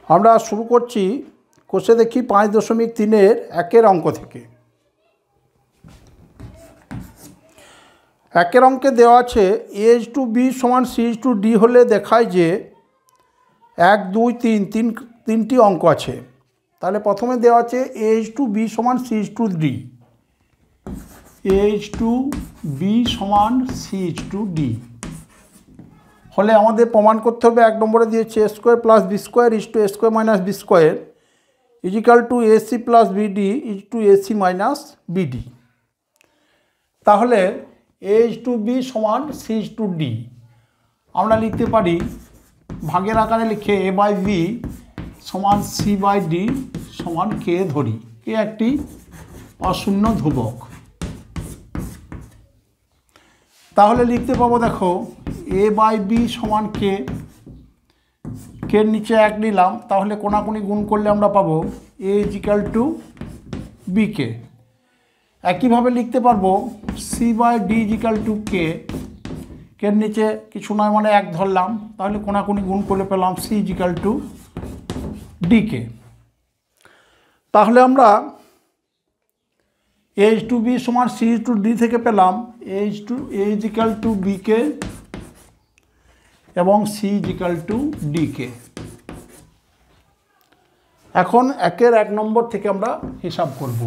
আমরা শুরু করছি কোষে দেখি 5.3-এর 1-এর অঙ্ক থেকে। 1-এর অঙ্কে দেওয়া আছে a/b = c/d হলে দেখায় যে 1 2 3 তিনটি অঙ্ক আছে। তাহলে প্রথমে দেওয়া আছে a/b = c/d, a/b = c/d হলে আমাদের প্রমাণ করতে হবে। 1 নম্বরে দিয়েছে a² + b² = a² - b² = ac + bd = ac - bd। তাহলে a/b = c/d আমরা লিখতে পারি ভাগের আকারে লিখে a/b = c/d = k ধরি, k একটি অশূন্য ধ্রুবক। তাহলে লিখতে পাবো, দেখো a/b = k, এর নিচে 1 নিলাম, তাহলে কোনাকুনি গুণ করলে আমরা পাবো a = bk। একইভাবে লিখতে পারবো c/d = k, এর নিচে কিছু নয় মানে 1 ধরলাম, তাহলে কোনাকুনি গুণ করলে পেলাম c = dk। তাহলে আমরা a/b = c/d থেকে পেলাম a = bk এবং c = dk। এখন 1-এর 1 নম্বর থেকে আমরা হিসাব করব।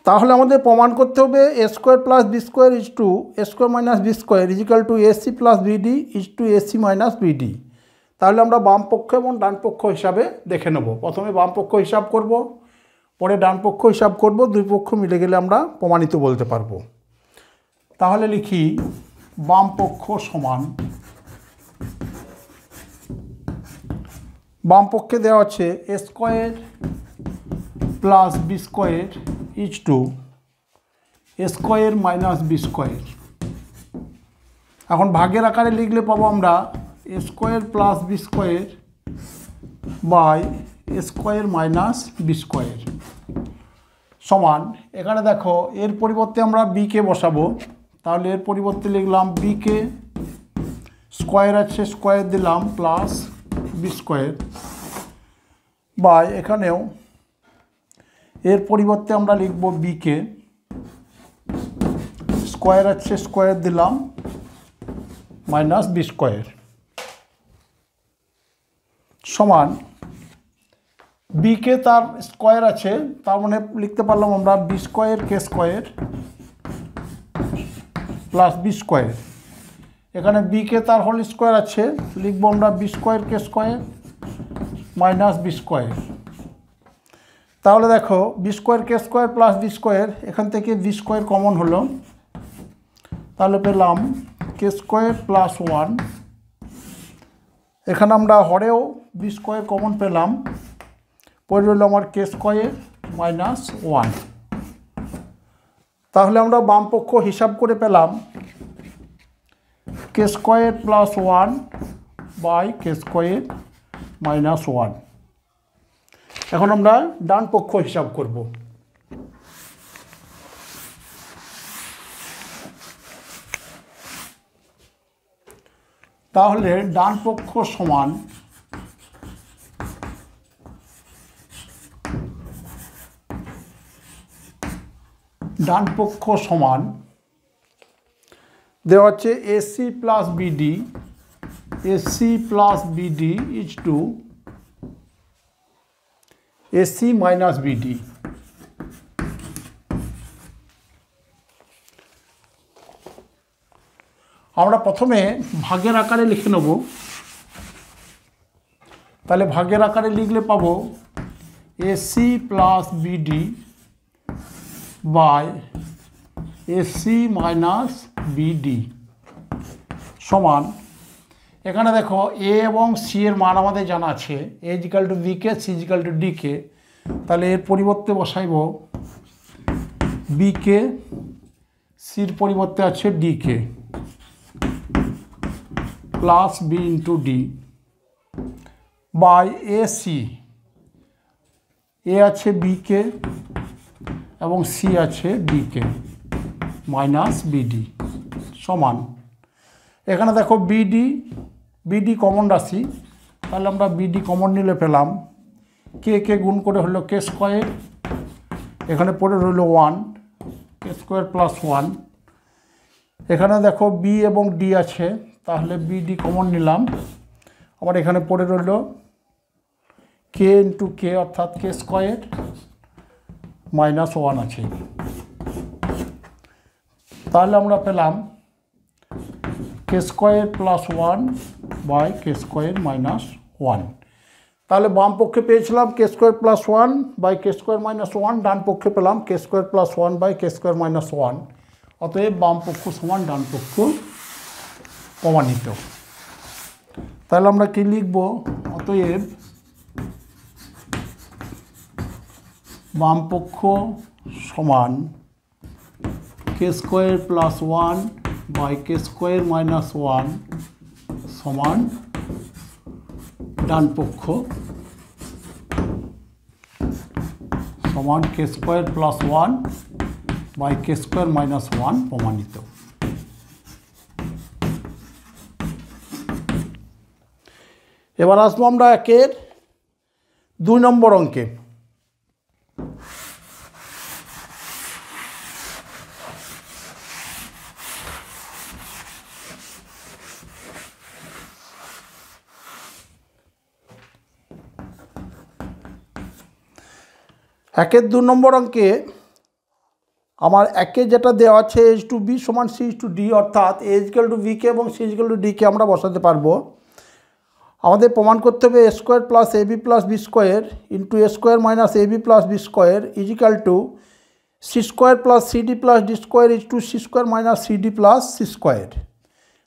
তাহলে আমাদের প্রমাণ করতে হবে a² + b² = a² - b² = ac + bd = ac - bd। তাহলে আমরা বাম পক্ষ এবং ডান পক্ষ হিসাবে দেখে নেব। প্রথমে বাম পক্ষ হিসাব করব, পরে ডান পক্ষ হিসাব করব, দুই পক্ষ মিলে গেলে আমরা প্রমাণিত বলতে পারবো। তাহলে লিখি বাম পক্ষ সমান, বাম পক্ষে দেওয়া আছে a² + b² = a² - b²। এখন ভাগের আকারে লিখলে পাবো আমরা a² + b² a² - b² সমান, এখানে দেখো এর পরিবর্তে আমরা bকে বসাবো, তাহলে এর পরিবর্তে লিখলাম bk, স্কোয়ার আছে স্কোয়ার দিলাম প্লাস b², এখানেও এর পরিবর্তে আমরা লিখব bk, স্কোয়ার আছে স্কোয়ার দিলাম -b² সমান bk তার স্কোয়ার আছে, তার মানে লিখতে পারলাম আমরা b² k² + b²। এখানে bk তার হোল স্কোয়ার আছে, লিখবো আমরা b² k² -b²। তাহলে দেখো b² k² + b², এখান থেকে b² কমন হলো, তাহলে পেলাম k² + 1। এখানে আমরা হরেও b² কমন পেলাম, পরে রইল আমার k² - 1। তাহলে আমরা বাম পক্ষ হিসাব করে পেলাম k² + 1 / k² - 1। এখন আমরা ডান পক্ষ হিসাব করব। তাহলে ডান পক্ষ সমান দেওয়া আছে ac + bd = ac - bd। আমরা প্রথমে ভাগের আকারে লিখে নেব। তাহলে ভাগের আকারে লিখলে পাবো ac + bd / ac - bd সমান, এখানে দেখো a এবং c এর মান আমাদের জানা আছে, a = bk, c = dk। তাহলে এর পরিবর্তে বসাইব bk, c এর পরিবর্তে আছে dk plus b × d by ac, এ আছে bk, এবং সি আছে ডিকে মাইনাস বিডি সমান, এখানে দেখো বিডি কমন রাশি, তাহলে আমরা বিডি কমন নিলে পেলাম কে গুণ করে হলো কে স্কোয়ার, এখানে পড়ে রইল 1 কে স্কোয়ার প্লাস 1, এখানে দেখো বি এবং ডি আছে, তাহলে বিডি কমন নিলাম, আবার এখানে পড়ে রইল কে ইন্টু কে অর্থাৎ কে স্কোয়ার মাইনাস 1 আছে, তাহলে আমরা পেলাম K square plus 1 by K square minus 1। তাহলে বাম পক্ষে পেয়েছিলাম K square plus 1 by K square minus 1, ডান পক্ষে পেলাম K square plus 1 by K square minus 1। অতএব বাম পক্ষ সমান ডান পক্ষ প্রমাণিত। তাহলে আমরা কি লিখব? অতএব বাম পক্ষ সমান K square plus 1 by K square minus 1 সমান ডান পক্ষ সমান K square plus 1 by K square minus 1 প্রমাণিত। এবার আসবো আমরা একের 2 নম্বর অঙ্কে। একের 2 নম্বর অঙ্কে আমার একে যেটা দেওয়া আছে এইচ টু বি সমান সি টু ডি, অর্থাৎ এ ইজিক্যাল টু বিকে এবং সি ইজিক্যাল টু ডিকে আমরা বসাতে পারবো। আমাদের প্রমাণ করতে হবে A square plus A B plus B square into A square minus A B plus B square is equal to C square plus C D plus D square is to C square minus C D plus C square.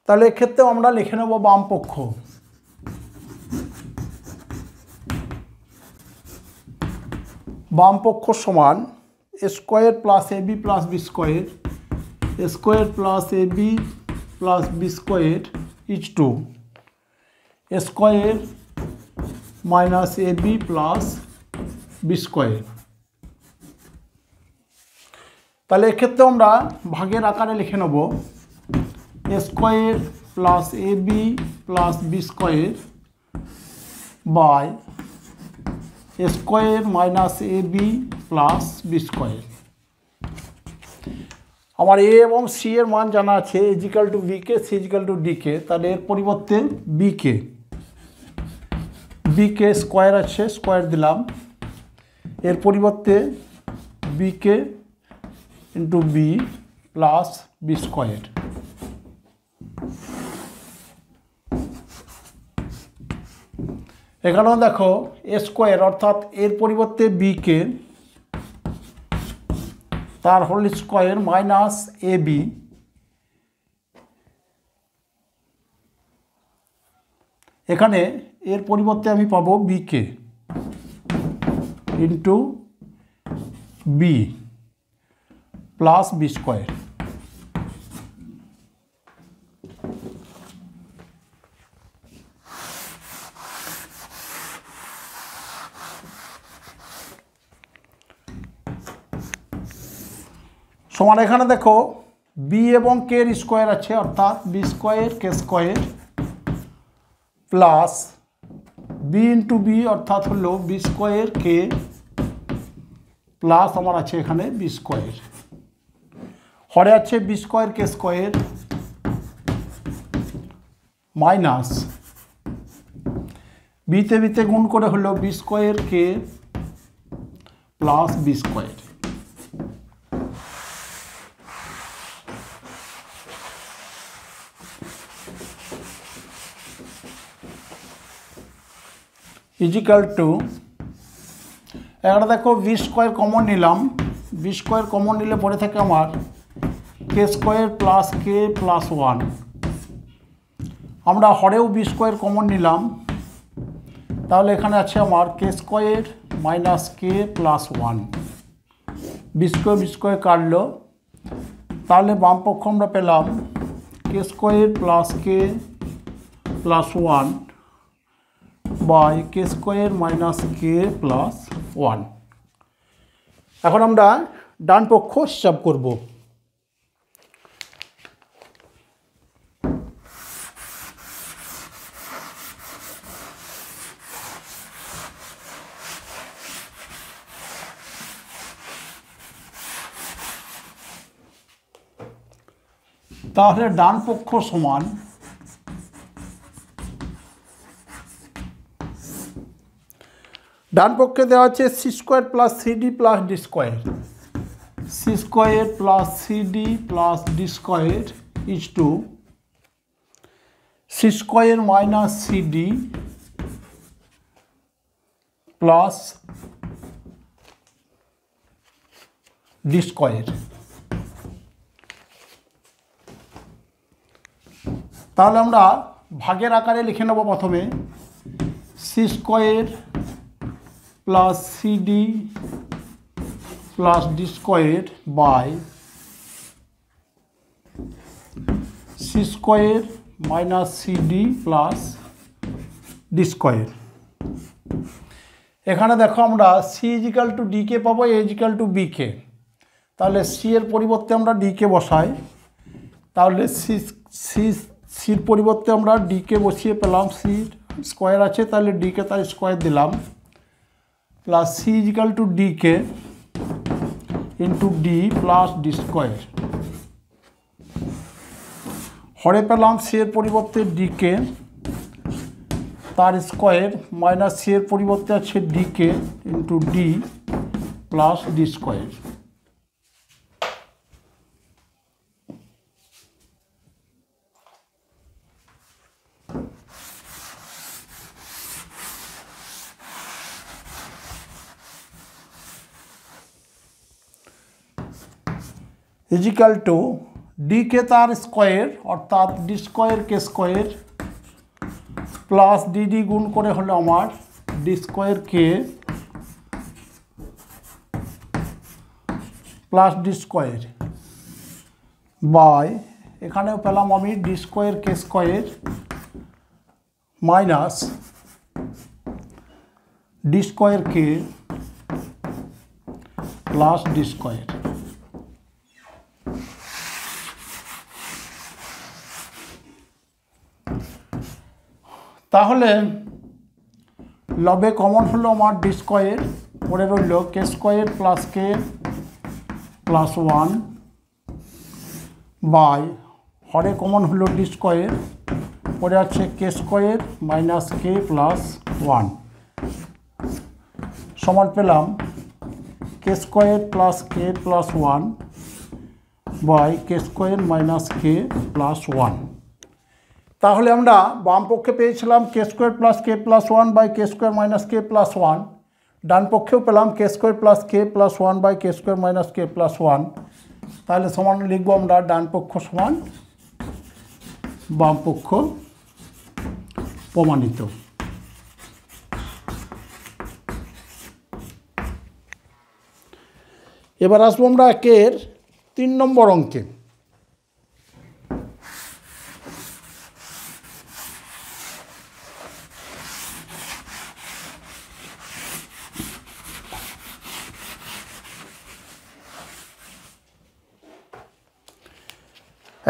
তাহলে এক্ষেত্রেও আমরা লিখে নেব বাম পক্ষ, বাম পক্ষ সমান A square plus A B plus B square, A square plus A B plus B square is to A square minus A B plus B square. তাহলে এক্ষেত্রে আমরা ভাগের আকারে লিখে নেব A square plus A B plus B square by A square minus A B plus B square. আমার A এবং C এর মান জানা আছে, equal to B K C equal to D K, তাহলে এর পরিবর্তে বিকে স্কোয়ার আছে, স্কোয়ার দিলাম, এর পরিবর্তে B K into B plus B square. এখানেও দেখো এ স্কোয়ার অর্থাৎ এর পরিবর্তে বিকে তার whole square minus A B, এখানে এর পরিবর্তে আমি পাবো B K into B plus B square. সমান এখানে দেখো বি এবং কে এর স্কোয়ার আছে, অর্থাৎ B square K square plus B into B অর্থাৎ হলো বি স্কোয়ার কে প্লাস আমার আছে এখানে বি স্কোয়ার, হরে আছে B square K square minus বিতে গুণ করে হলো B square K plus B square. Is equal to এখানে দেখো বি স্কোয়ার কমন নিলাম, বি স্কোয়ার কমন নিলে পরে থাকে আমার K square plus K plus 1, আমরা হরেও বি স্কোয়ার কমন নিলাম, তাহলে এখানে আছে আমার K square minus K plus 1, B square কাটলো, তাহলে বাম পক্ষ আমরা পেলাম K square plus K plus 1 by K square minus K plus 1। এখন আমরা ডান পক্ষ হিসাব করব। তাহলে ডান পক্ষ সমান ডান পক্ষে দেওয়া আছে C square plus CD plus D square, C square plus CD plus D square is to C square minus CD plus D square. তাহলে আমরা ভাগের আকারে লিখে নেব প্রথমে C square plus CD plus D square by C square minus CD plus D square. এখানে দেখো আমরা সি ইজিক্যাল টু ডি কে পাবো, এ ইজিক্যাল টু বি কে। তাহলে সি এর পরিবর্তে আমরা ডি কে বসাই, তাহলে সির পরিবর্তে আমরা ডি কে বসিয়ে পেলাম, সি স্কোয়ার আছে তাহলে ডি কে তার স্কোয়ার দিলাম, plus C equal to D K into D plus D square. হরে পেলাম সি এর পরিবর্তে ডি কে তার স্কোয়ার মাইনাস সি এর পরিবর্তে আছে D K into D plus D square. Is equal to D K तार स्क्वायर अर्थात D square K square plus D D गुण करे हलो आमार D square K plus D square by एखाने पेलाम आमी D square K square minus D square K plus D square. তাহলে লবে কমন হলো আমার ডি স্কোয়ার, পরে রইল K square plus K plus 1 by হরে কমন হলো ডি স্কোয়ার, পরে আছে K square minus K plus 1 সমান পেলাম K square plus K plus 1 by K square minus K plus 1। তাহলে আমরা বাম পক্ষে পেয়েছিলাম K square plus K plus 1 by K square minus K plus 1, ডান পক্ষেও পেলাম K square plus K plus 1 by K square minus K plus 1। তাহলে সমান লিখব আমরা ডান পক্ষ সমান বাম পক্ষ প্রমাণিত। এবার আসবো আমরা একের 3 নম্বর অঙ্কে।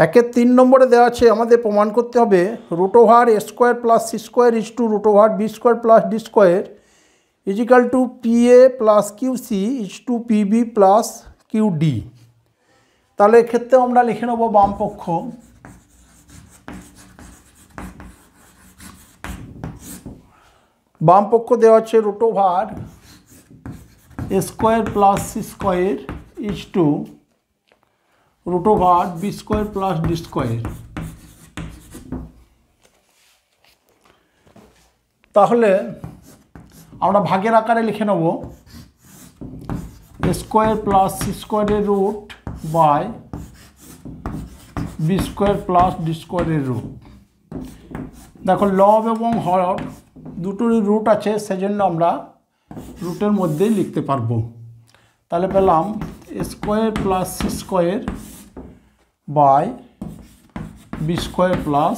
একের 3 নম্বরে দেওয়া আছে আমাদের প্রমাণ করতে হবে root over A square plus C square is to root over B square plus D square is equal to P A plus Q C is to P B plus Q D. তাহলে এক্ষেত্রে আমরা লিখে নেব বাম পক্ষ দেওয়া আছে root over A square plus C square is to root over B square plus D square. তাহলে আমরা ভাগের আকারে লিখে নেব এ স্কোয়ার প্লাস সি স্কোয়ারের root by B square plus D স্কোয়ারের রুট। দেখো লব এবং হর দুটোরই রুট আছে, সেজন্য আমরা রুটের মধ্যেই লিখতে পারবো। তাহলে পেলাম A square plus C square by B square plus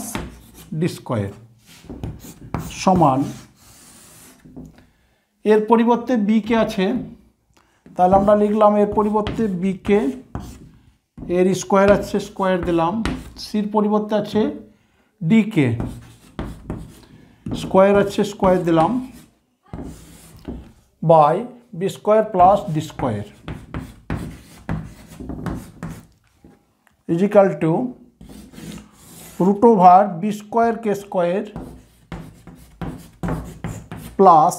D square সমান এর পরিবর্তে বি কে আছে, তাহলে আমরা লিখলাম এর পরিবর্তে বিকে, এর স্কোয়ার আছে স্কোয়ার দিলাম, সির পরিবর্তে আছে ডিকে, স্কোয়ার আছে স্কোয়ার দিলাম, by B square plus D square is equal to root over B square K square plus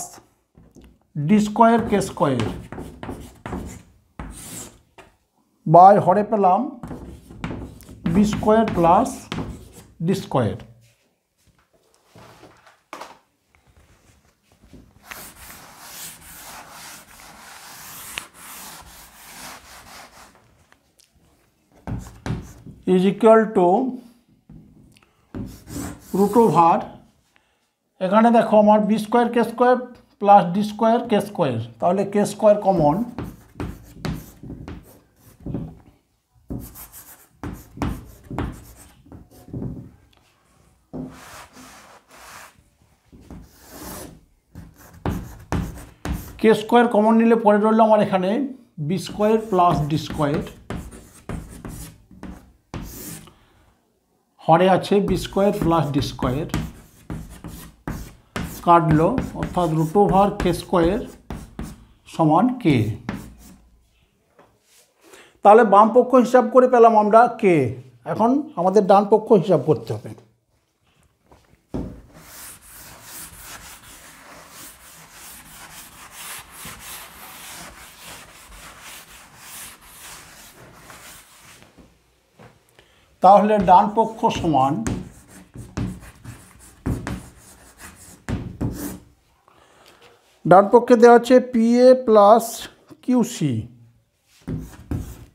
D square K square by হরে পেলাম B square plus D square. Is equal to root over, এখানে দেখো আমার B square K square plus D square K square, তাহলে K square common, K square common নিলে পরে রইল আমার এখানে B square plus D square, হরে আছে B square plus D square, কাটলো অর্থাৎ রুট ওভার কে স্কোয়ার সমান কে। তাহলে বাম পক্ষ হিসাব করে পেলাম আমরা কে, এখন আমাদের ডান পক্ষ হিসাব করতে হবে। তাহলে ডান পক্ষ সমান ডান পক্ষে দেওয়া আছে P A plus QC,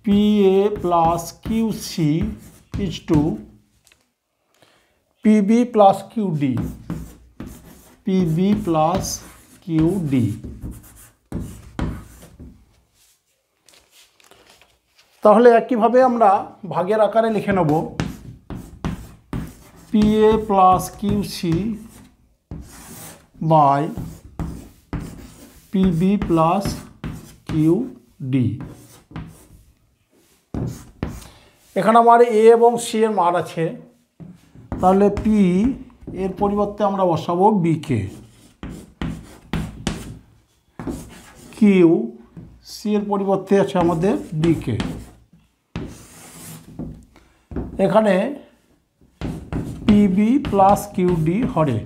P A plus QC is to PB plus QD, PB plus QD. তাহলে একইভাবে আমরা ভাগের আকারে লিখে নেব P A plus QC by PB plus QD. এখানে আমার এ এবং সি এর মান আছে, তাহলে পি এর পরিবর্তে আমরা বসাবো বিকে, কিউ সি এর পরিবর্তে আছে আমাদের ডিকে। এখানে পিবি প্লাস কিউডি হরে,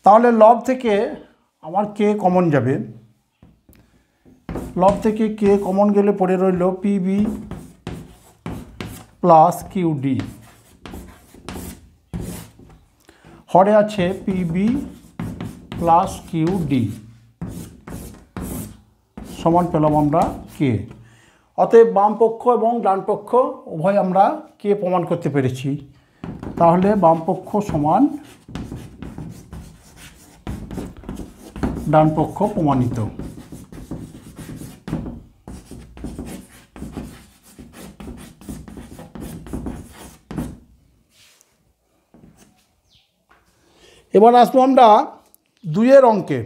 তাহলে লব থেকে আমার কে কমন যাবে, লব থেকে কে কমন গেলে পড়ে রইল পিবি প্লাস কিউডি, হরে আছে পিবি প্লাস কিউডি সমান পেলাম আমরা কে। অতএব বাম পক্ষ এবং ডান পক্ষ উভয় আমরা কে প্রমাণ করতে পেরেছি। তাহলে বাম পক্ষ সমান ডান পক্ষ প্রমাণিত। এবার আসবো আমরা 2 অঙ্কে।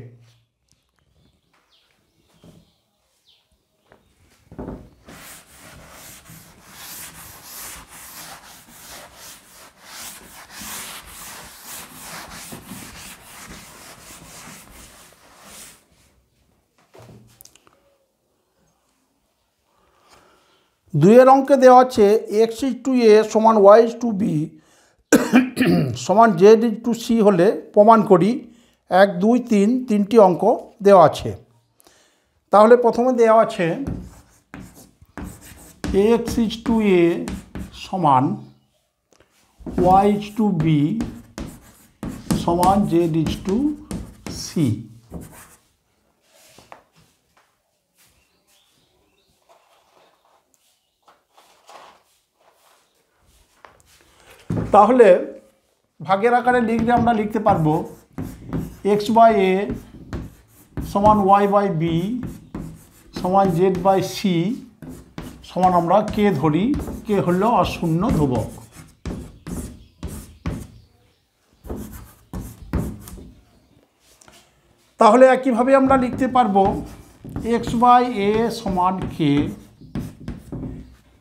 দুইয়ের অঙ্কে দেওয়া আছে এক্স ইজ টু এ সমান ওয়াই ইজ টু বি সমান জেড ইজ টু সি হলে প্রমাণ করি। 1, 2, 3 তিনটি অঙ্ক দেওয়া আছে। তাহলে প্রথমে দেওয়া আছে এক্স ইজ টু এ সমান ওয়াই ইজ টু বি সমান জেড ইজ টু সি। তাহলে ভাগের আকারে লিখলে আমরা লিখতে পারবো এক্স বাই এ সমান ওয়াই বাই বি সমান জেড বাই সি সমান আমরা কে ধরি, কে হলো অশূন্য ধ্রুবক। তাহলে একইভাবে আমরা লিখতে পারবো এক্স বাই এ সমান কে,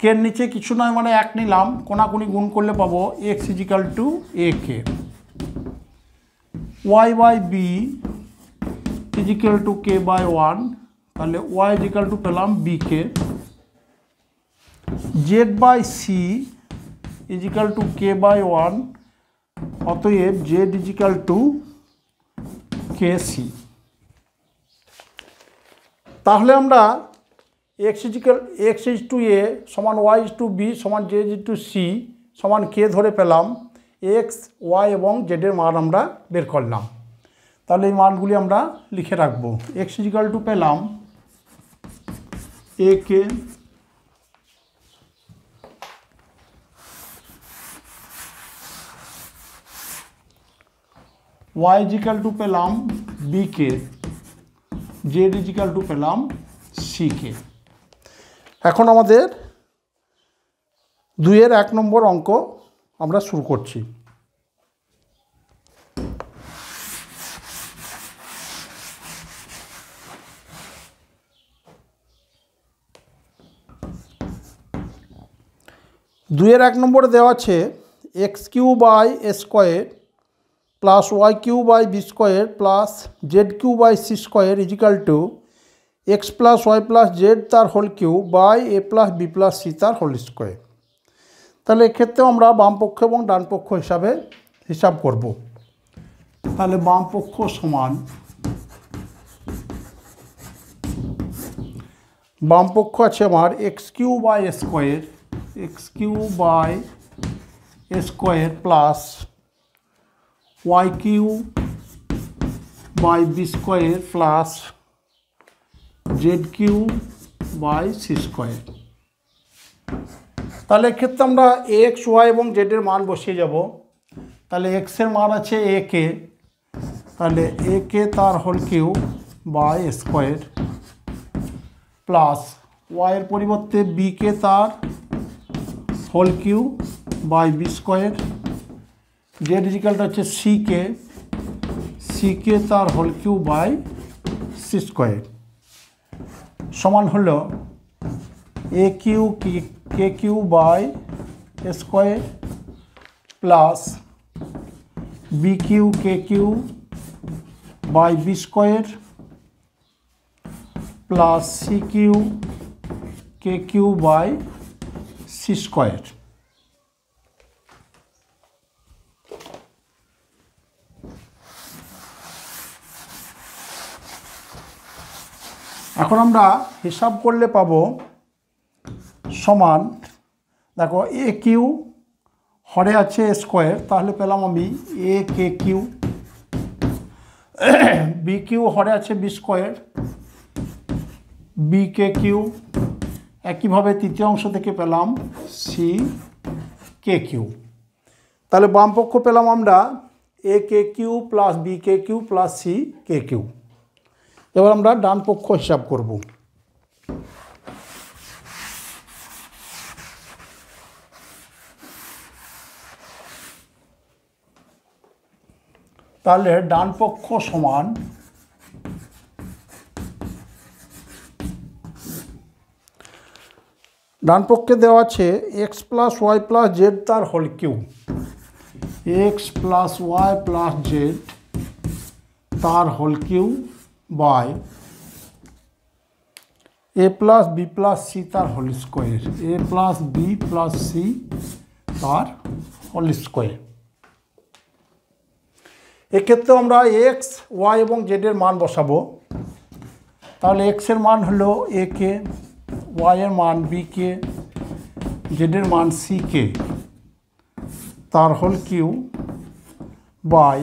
কের নিচে কিছু নয় মানে 1 নিলাম, কোনাকুনি গুণ করলে পাবো X equal to A K. Y by B equal to K by 1, তাহলে ওয়াই ইজিক্যাল টু পেলাম B K. Z by C equal to K by 1, অতএব Z equal to K C. তাহলে আমরা এক্স ইজ টু এ সমান Y is to B সমান Z is to C সমান K ধরে পেলাম, এক্স ওয়াই এবং জেডের মান আমরা বের করলাম। তাহলে এই মানগুলি আমরা লিখে রাখবো। এক্স ইজিক্যাল টু পেলাম এ কে, ওয়াই ইজিক্যাল টু পেলাম B K, Z equal to পেলাম সি কে। এখন আমাদের 2-এর 1 নম্বর অঙ্ক আমরা শুরু করছি। দুইয়ের 1 নম্বরে দেওয়া আছে X Q by A square plus Y Q by B square plus Z Q by C square is equal to X plus Y plus Z তার whole cube by A plus B plus C তার whole square. তাহলে এক্ষেত্রেও আমরা বামপক্ষ এবং ডানপক্ষ হিসাবে হিসাব করব। তাহলে বামপক্ষ সমান, বামপক্ষ আছে আমার X Q by A square, X Q by A square plus Y Q by B square plus Z Q by C square. তাহলে এক্ষেত্রে আমরা এক্স ওয়াই এবং জেডের মান বসিয়ে যাব। তাহলে এক্সের মান আছে এ কে, তাহলে এ কে তার whole cube by square plus ওয়াইয়ের পরিবর্তে বি কে তার whole cube by B square, Z ইজিক্যালটা হচ্ছে সি কে তার whole cube by C square সমান হলো A Q K Q by square plus B Q K Q by B square plus C Q K Q by C square. এখন আমরা হিসাব করলে পাবো সমান, দেখো এ কিউ হরে আছে স্কোয়ার, তাহলে পেলাম আমি এ কে কিউ, বি কিউ হরে আছে B square B K Q, একইভাবে তৃতীয় অংশ থেকে পেলাম সি কে কিউ। তাহলে বামপক্ষ পেলাম আমরা এ কে Q plus B K Q plus C K Q. এবার আমরা ডান পক্ষ হিসাব করব। তাহলে ডান পক্ষ সমান ডান পক্ষে দেওয়া আছে X plus Y plus Z তার whole cube, X plus Y plus Z তার whole cube by A plus B plus C তার whole square, A plus B plus C তার হোল স্কোয়ার। এক্ষেত্রে আমরা এক্স ওয়াই এবং জেডের মান বসাবো। তাহলে এক্সের মান হলো এ কে, ওয়াইয়ের মান বি কে, জেডের মান সি কে তার হোল কিউ বাই,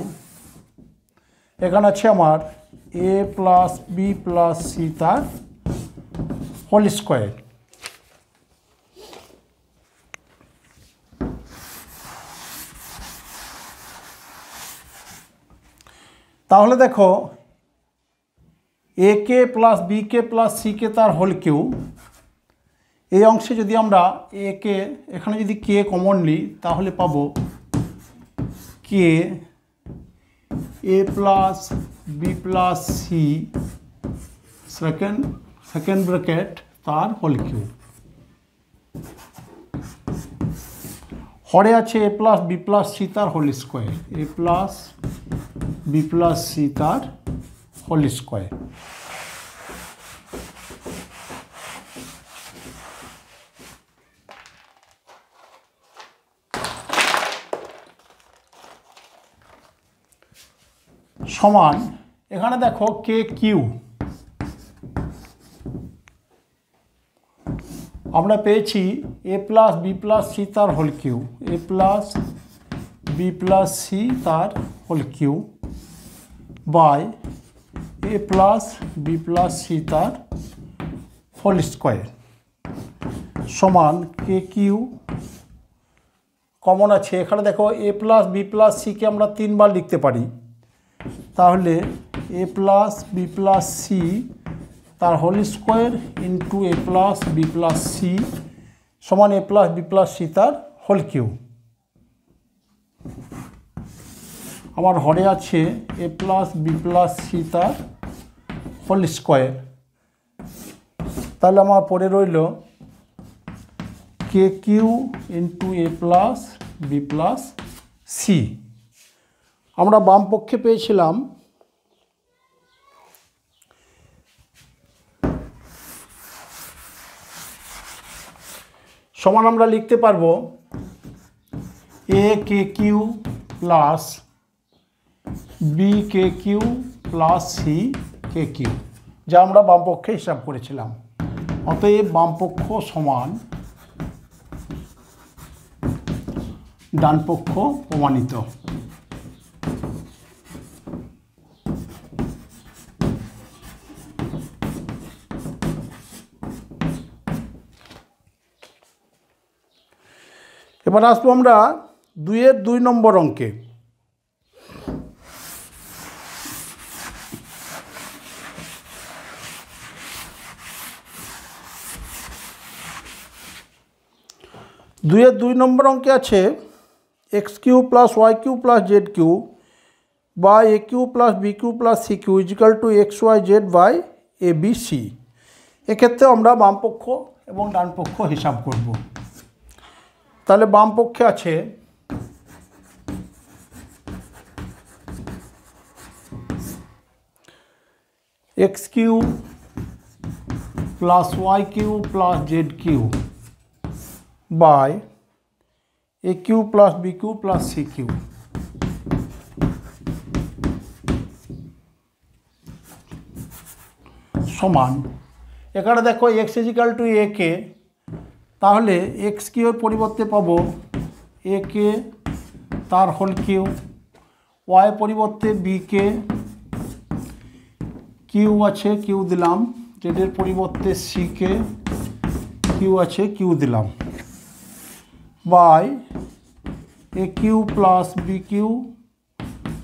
এখানে আছে আমার এ প্লাস বি প্লাস সি তার হোল স্কোয়ার। তাহলে দেখো এ কে plus B k plus C K তার হোল কিউ, এই অংশে যদি আমরা এ কে এখানে যদি কে কমন নিই তাহলে পাবো K A plus B plus C second bracket তার হোল কিউব। হরে আছে A plus B plus C তার whole square, A plus B plus C তার হোল স্কোয়ার। সমান এখানে দেখো কে কিউ আমরা পেয়েছি A plus B plus C তার whole cube, A plus B plus C তার whole cube by A plus B plus C তার whole square সমান কে কিউ কমন আছে। এখানে দেখো এ প্লাস বি প্লাস সিকে আমরা 3 বার লিখতে পারি, তাহলে এ প্লাস বি প্লাস সি তার হোল স্কোয়ার ইন্টু এ প্লাস বি প্লাস সি সমান এ প্লাস বি প্লাস সি তার হোল কিউ। আমার হরে আছে A plus B plus C তার হোল স্কোয়ার, তাহলে আমার পরে রইল কে কিউ ইন্টু এ প্লাস বি প্লাস সি। আমরা বাম পক্ষে পেয়েছিলাম সমান আমরা লিখতে পারবো এ কে Q plus B K Q plus C K Q, যা আমরা বাম পক্ষে হিসাব করেছিলাম। অতএব বাম পক্ষ সমান ডান পক্ষ প্রমাণিত। এবার আসবো আমরা 2-এর 2 নম্বর অঙ্কে। দুইয়ের 2 নম্বর অঙ্কে আছে X Q plus Y Q plus Z cube by A Q plus B Q plus C cube is equal to X Y Z by A B C. এক্ষেত্রে আমরা বাম পক্ষ এবং ডান পক্ষ হিসাব করব। তাহলে বাম পক্ষে আছে X Q plus Y Q plus Z Q by A Q plus B Q plus C Q সমান, এখানে দেখো X equal to A K, তাহলে এক্স কিউর পরিবর্তে পাবো এ কে তার হোল কিউ, ওয়াই পরিবর্তে বি কে, কিউ আছে কিউ দিলাম, জেডের পরিবর্তে সি কে, কিউ আছে কিউ দিলাম, by A Q plus B Q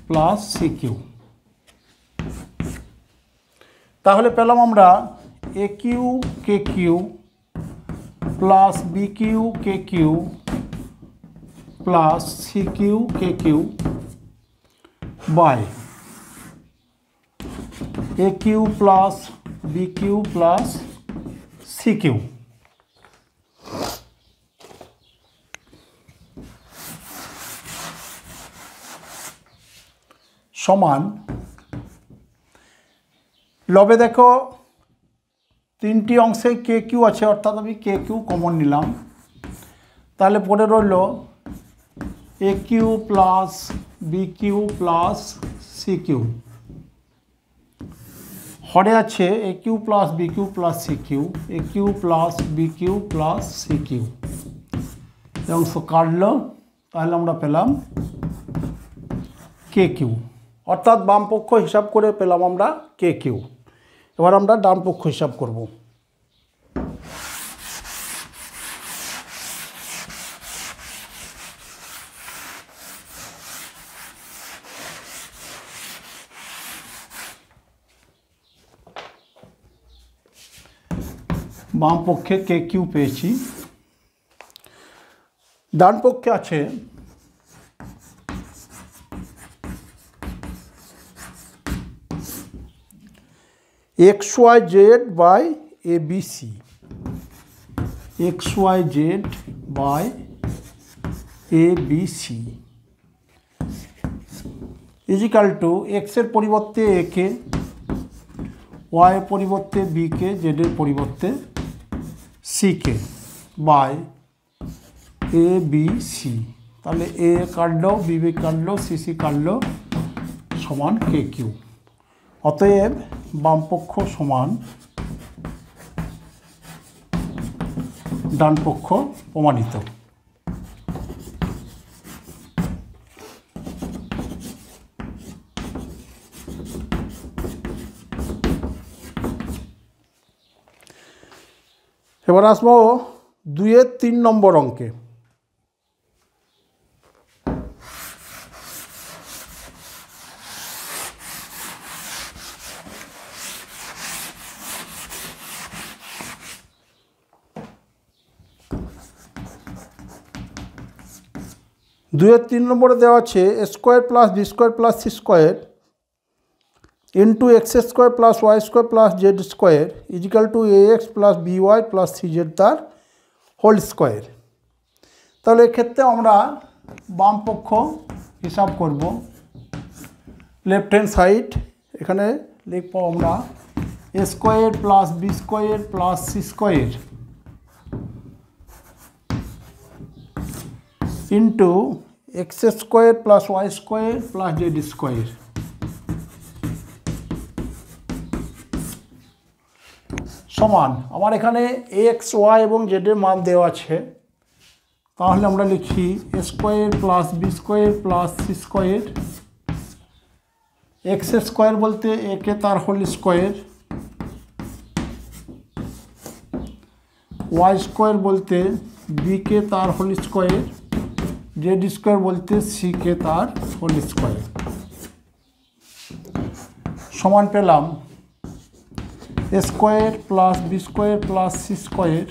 plus C Q. তাহলে পেলাম আমরা A Q K Q plus B Q K Q plus C Q K Q by A Q plus B Q plus C Q. সমান লবে দেখো 3টি অংশে কে Q আছে, অর্থাৎ আমি কে কিউ কমন নিলাম, তাহলে পরে রইল A Q plus B Q plus C cube. হরে আছে A Q plus B Q plus C cube, A Q plus B Q plus C cube. এই অংশ কাটল, তাহলে আমরা পেলাম কে কিউ, অর্থাৎ বাম পক্ষ হিসাব করে পেলাম আমরা কে কিউ। এবার আমরা ডান পক্ষ হিসাব করব। বাম পক্ষে কে কিউ পেয়েছি, ডান পক্ষে আছে X Y Z by A B C, X Y Z by A B C equal to এক্সের পরিবর্তে এ কে, ওয়াইয়ের পরিবর্তে বি কে, জেডের পরিবর্তে C K by A B C. তাহলে এ কাটলো, বি বি কাটলো, সি সি কাটলো, সমান কে কিউ। অতএব বামপক্ষ সমান ডান পক্ষ প্রমাণিত। এবার আসবো 2-এর 3 নম্বর অঙ্কে। দুইয়ের 3 নম্বরে দেওয়া আছে A square plus B square plus C square into X square plus Y square plus Z square is equal to A X plus B Y plus C Z তার হোল স্কোয়ার। তাহলে এক্ষেত্রে আমরা বাম পক্ষ হিসাব করব। লেফট হ্যান্ড সাইড এখানে লিখব আমরা A square plus B square plus C square into X square plus Y square plus Z square সমান আমার এখানে এক্স ওয়াই এবং জেডের মান দেওয়া আছে। তাহলে আমরা লিখি A square plus B square plus C square, X square বলতে এ কে তার হোল স্কোয়ার, ওয়াই স্কোয়ার বলতে বি কে তার হোল স্কোয়ার, জেড স্কোয়ার বলতে সি কে তার হোল স্কোয়ার সমান পেলাম A square plus B square plus C square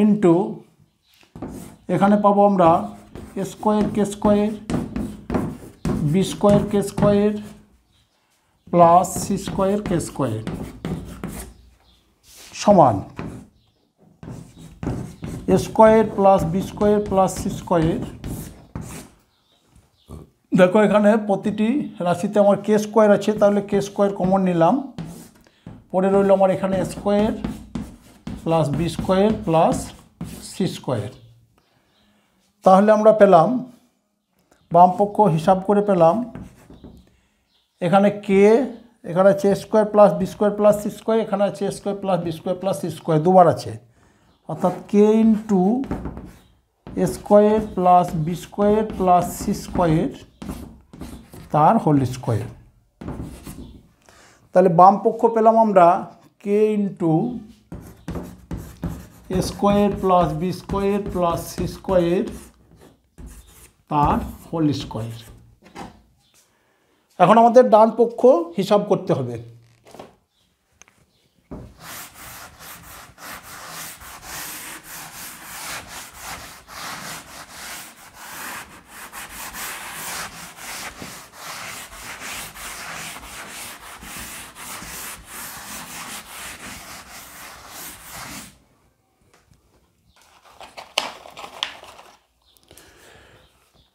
into এখানে পাবো আমরা A square K square, B square K square plus C square K square সমান A square plus B square plus C square. দেখো এখানে প্রতিটি রাশিতে আমার কে স্কোয়ার আছে, তাহলে কে স্কোয়ার কমন নিলাম, পরে রইল আমার এখানে square plus B square plus C square. তাহলে আমরা পেলাম বামপক্ষ হিসাব করে পেলাম এখানে কে, এখানে আছে square plus B square plus C square, এখানে আছে square plus B square plus C square দুবার আছে, অর্থাৎ K into A square plus B square plus C square তার হোল স্কোয়ার। তাহলে বাম পক্ষ পেলাম আমরা K into A square plus B square plus C square তার হোল স্কোয়ার। এখন আমাদের ডান পক্ষ হিসাব করতে হবে।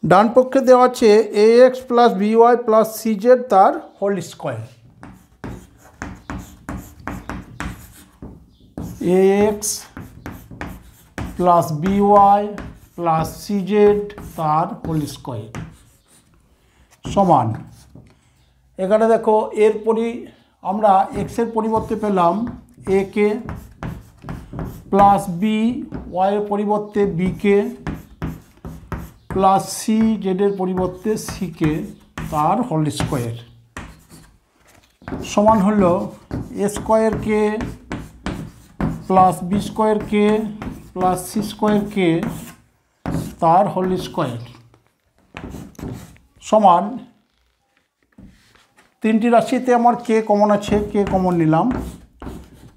ডান পক্ষে দেওয়া আছে A X plus B Y plus C Z তার whole square, A X plus B Y plus C Z তার হোল স্কোয়ার সমান এখানে দেখো আমরা এক্সের পরিবর্তে পেলাম এ কে প্লাস বি ওয়াইয়ের পরিবর্তে বি কে প্লাস সি জেডের পরিবর্তে সি কে তার হোল স্কোয়ার সমান হলো এ square K plus B square K plus C square কে তার হোল স্কোয়ার সমান তিনটি রাশিতে আমার কে কমন আছে, কে কমন নিলাম,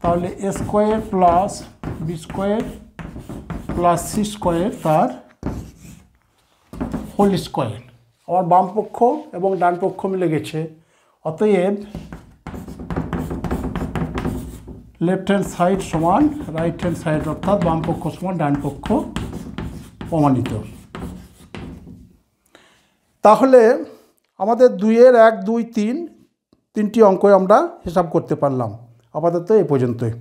তাহলে A square plus B square plus C square তার হোল স্কোয়ার। আমার বাম পক্ষ এবং ডান পক্ষ মিলে গেছে, অতএব লেফট হ্যান্ড সাইড সমান রাইট হ্যান্ড সাইড, অর্থাৎ বাম পক্ষ সমান ডান পক্ষ প্রমাণিত। তাহলে আমাদের 2-এর 1, 2, 3 তিনটি অঙ্ক আমরা হিসাব করতে পারলাম। আপাতত এ পর্যন্তই।